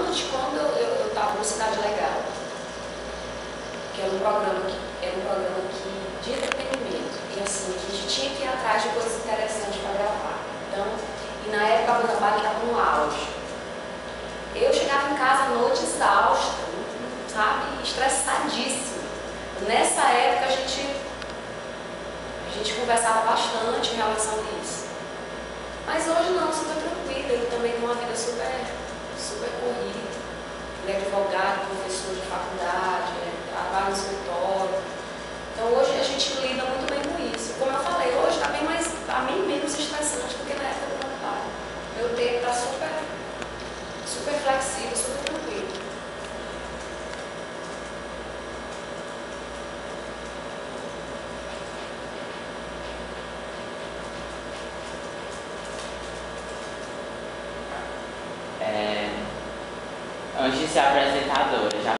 antes, quando eu estava no Cidade Legal, que era um programa de entretenimento, e assim, a gente tinha que ir atrás de coisas interessantes para gravar. Então, e na época a banda Vale estava no auge. Eu chegava em casa à noite exausta, sabe, estressadíssima. Nessa época a gente conversava bastante em relação a isso. Mas hoje não, super tranquilo, ele também tem uma vida super corrida. Ele é advogado, professor de faculdade, trabalha no escritório. Então hoje a gente lida muito bem com isso. Como eu falei, hoje está bem menos estressante do que na época do meu pai. Meu tempo está super flexível, super tranquilo. Antes de ser apresentadora, já